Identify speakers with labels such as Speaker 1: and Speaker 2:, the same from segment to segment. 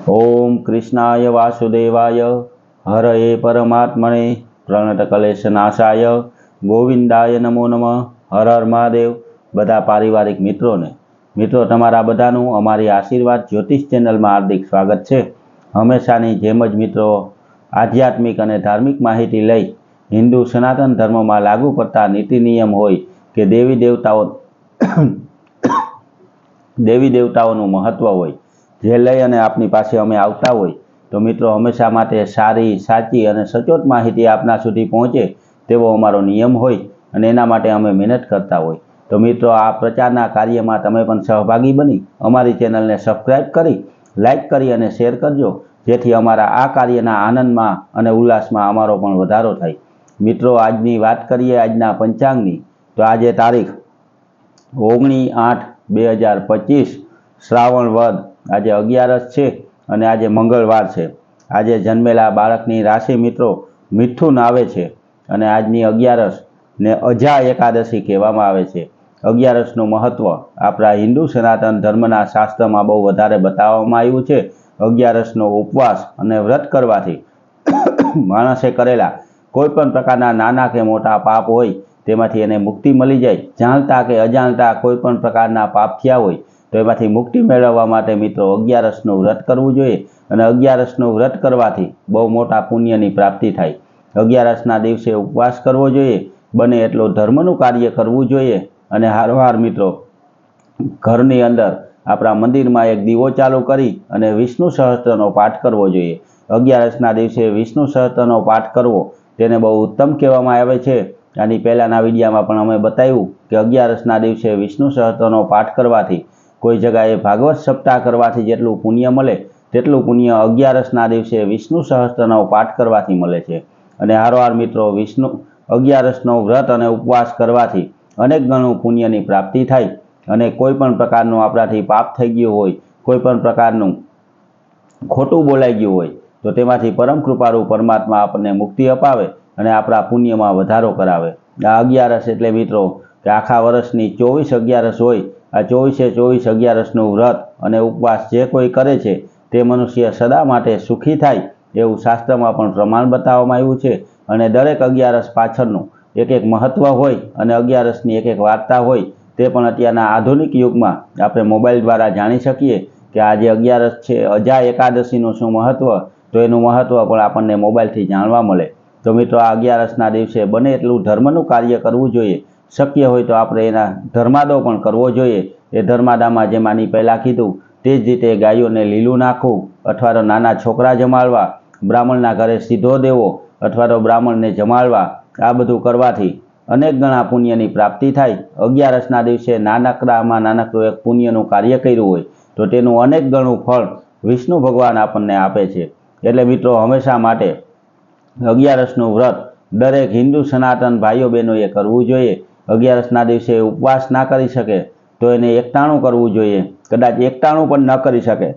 Speaker 1: ओम कृष्णाय वासुदेवाय हरये परमात्मने प्रणतकलेशनाशाय गोविंदाय नमो नमः। हर हर महादेव। बधा पारिवारिक मित्रों तमारा बधानुं अमारी आशीर्वाद ज्योतिष चेनल में हार्दिक स्वागत है। हमेशानी जेम ज मित्रों आध्यात्मिक और धार्मिक माहिती लई हिंदू सनातन धर्म में लागू पड़ता नीति नियम होय के देवी देवताओं महत्व होय जे लई अने आपनी पासे अमे आवता होय तो मित्रों हमेशा माटे सारी साची अने सचोट माहिती आपना सुधी पहोंचे तेवो अमारो नियम होय अने एना माटे अमे मेहनत करता होय। तो मित्रों आ प्रचारना कार्यमां तमे पण सहभागी बनी अमारी चेनलने सब्सक्राइब करी लाइक करी अने शेर करजो जेथी अमारा आ कार्यना आनंदमां अने उल्लासमां अमारो पण वधारो थाय। मित्रों आजनी वात करीए आजना पंचांगनी तो आजे तारीख 19/8/2025 श्रावण वद आज 11 है और आज मंगलवार है। आज जन्मेला बाळकनी राशि मित्रों मिथुन आवे छे अने आजनी 11 ने अजा एकादशी कहेवामां आवे छे। 11નું महत्व आपणा हिंदू सनातन धर्मना शास्त्रमां बहु वधारे बताववामां आव्युं छे। 11નો उपवास अने व्रत करवाथी माणसे करेला कोईपण प्रकारना नाना के मोटा पाप होय तेमांथी एने मुक्ति मळी जाय। जाणता के अजाणता कोईपण प्रकारना पाप थया होय तो एमांथी मुक्ति मेळववा माटे मित्रों 11નું व्रत करवुं जोईए अने 11નું व्रत करवाथी बहु मोटा पुण्यनी प्राप्ति थाय। 11ના दिवसे उपवास करवो जोईए, बने एटलो धर्मनुं कार्य करवुं जोईए अने हारोहार मित्रों घरनी अंदर आपणा मंदिरमां एक दीवो चालू करी अने विष्णु सहस्त्रनो पाठ करवो जोईए। 11ના दिवसे विष्णु सहस्त्रनो पाठ करवो तेने बहु उत्तम कहेवामां आवे छे। आनी पहेलाना विडियोमां पण अमे बताव्युं के 11ના दिवसे विष्णु सहस्त्रनो पाठ करवाथी कोई जगह भागवत सप्ताह करवाथी जेटलुं पुण्य मळे तेटलुं पुण्य 11ના दिवसे विष्णु सहस्त्रनो पाठ करवाथी मळे छे। अने हारोहार मित्रों 11નો व्रत अने उपवास करवाथी अनेक गणुं पुण्यनी प्राप्ति थाय अने कोईपण प्रकारनुं आपणाथी पाप थई गयुं होय कोईपण प्रकारनुं खोटुं बोलाई गयुं होय तो तेमांथी परम कृपाळु परमात्मा आपणे मुक्ति अपावे अने आपणा पुण्यमां वधारो करावे। आ 11 एटले मित्रों के आखा वर्षनी 24/11 होय। आ 24/24 11નું व्रत अने उपवास जे कोई करे छे ते मनुष्य सदा माटे सुखी थाय एवुं शास्त्रमां पण प्रमाण बताववामां आव्युं छे। अने दरेक 11 पाछळनुं एक एक महत्व होय अने 11ની एक एक वार्ता होय ते पण अत्यारना आधुनिक युगमां आपणे मोबाइल द्वारा जाणी शकीए के आज 11 छे अजा एकादशीनुं शुं महत्व तो एनुं महत्व पण आपणने मोबाइलथी जाणवा मळे। तो मित्रों आ 11ના दिवसे बने एटलुं धर्मनुं कार्य करवुं जोईए। शक्य होय तो आपणे एना धर्मादो पण करवो जोईए। ए धर्मादामां जेम आनी पहेला कीधुं ते ज रीते गायोने लीलुं नाखवुं अथवा तो नाना छोकरा जमाडवा, ब्राह्मणना घरे सीधो देवो अथवा तो ब्राह्मणने जमाडवा आ बधुं करवाथी अनेक गणा पुण्यनी प्राप्ति थाय। 11ના दिवसे नानकडामां नानकडुं एक पुण्यनुं कार्य कर्युं होय तो तेनुं अनेक गणुं फळ विष्णु भगवान आपणने आपे छे। एटले मित्रों हमेशा माटे 11નું व्रत दरेक हिंदू सनातन भाईओ बहनोए करवुं जोईए। 11ના दिवसे उपवास ना करी शके तो एने एकटाणुं करवुं जोईए। कदाच एकटाणुं पण न करी शके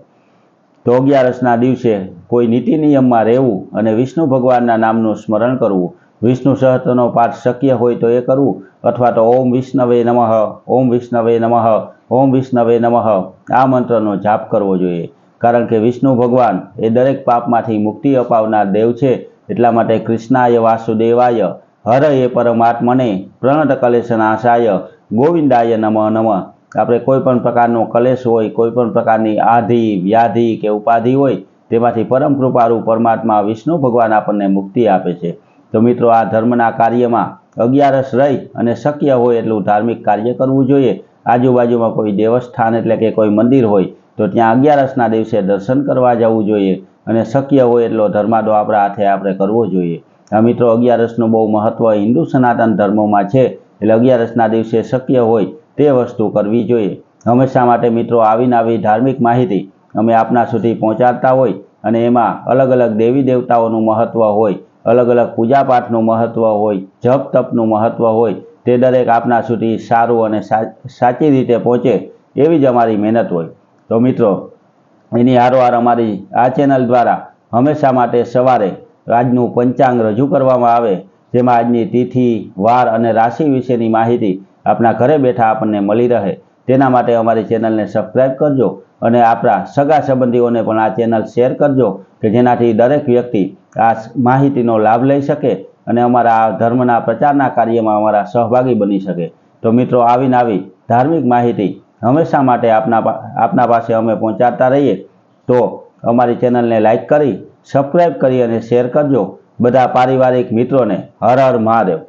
Speaker 1: तो 11ના दिवसे कोई नीति नियममां रहेवुं अने विष्णु भगवानना नामनुं स्मरण करवुं। विष्णु सहस्त्रनो पाठ शक्य होय तो ए करवुं अथवा तो ओम विष्णवे नमः, ओम विष्णवे नमः, ओम विष्णवे नमः आ मंत्रनो जाप करवो जोईए। कारण के विष्णु भगवान ए दरेक पापमांथी मुक्ति अपावनार देव छे। एटला माटे कृष्णाय वासुदेवाय हरये परमात्मने प्रणतकलेशनाशाय गोविंदाय नमः नमः। आपणे कोईपण प्रकारनो कलेश होय कोईपण प्रकारनी आधि व्याधि के उपाधि होय तेमांथी परम कृपाळु परमात्मा विष्णु भगवान आपणने मुक्ति आपे छे। तो मित्रों आ धर्मना कार्यमां 11 रही अने शक्य होय एटलुं धार्मिक कार्य करवुं जोईए। आजुबाजुमां कोई देवस्थान एटले के कोई मंदिर होय तो त्यां 11ના दिवसे दर्शन करवा जवुं जोईए अने शक्य होय एटलो धर्मादो आपणा हाथे आपणे करवो जोईए। आ मित्रों 11નું बहु महत्व हिंदू सनातन धर्ममां छे एटले 11ના दिवसे शक्य होय ते वस्तु करवी जोईए। हमेशा माटे मित्रों आवी नवी धार्मिक माहिती अमे आपना सुधी पहोंचाडता होय अने एमां अलग अलग देवी देवताओनुं महत्व होय, अलग अलग पूजा पाठनुं महत्व होय, जप तपनुं महत्व होय ते दरेक आपना सुधी सारुं अने साची रीते पहोंचे एवी ज अमारी मेहनत होय। तो मित्रों एनी हारोहार अमारी आ चेनल द्वारा हमेशा माटे सवारे આજનું पंचांग रजू करवामां आवे जेमां आजनी तिथि वार अने राशि विशेनी माहिती आपना घरे बैठा आपने मळी रहे તેના માટે અમારી ચેનલને સબસ્ક્રાઈબ કરજો અને આપણા સગા સંબંધીઓને પણ આ ચેનલ શેર કરજો કે જેનાથી દરેક વ્યક્તિ આ માહિતીનો લાભ લઈ શકે અને અમારા આ ધર્મના પ્રચારના કાર્યમાં અમારા સહભાગી બની શકે। તો મિત્રો, આવીને આવી ધાર્મિક માહિતી હંમેશા માટે આપના પાસે અમે પહોંચાડતા રહીએ। તો અમારી ચેનલને લાઈક કરી, સબસ્ક્રાઈબ કરી અને શેર કરજો। બધા પારિવારિક મિત્રોને હર હર મહાદેવ।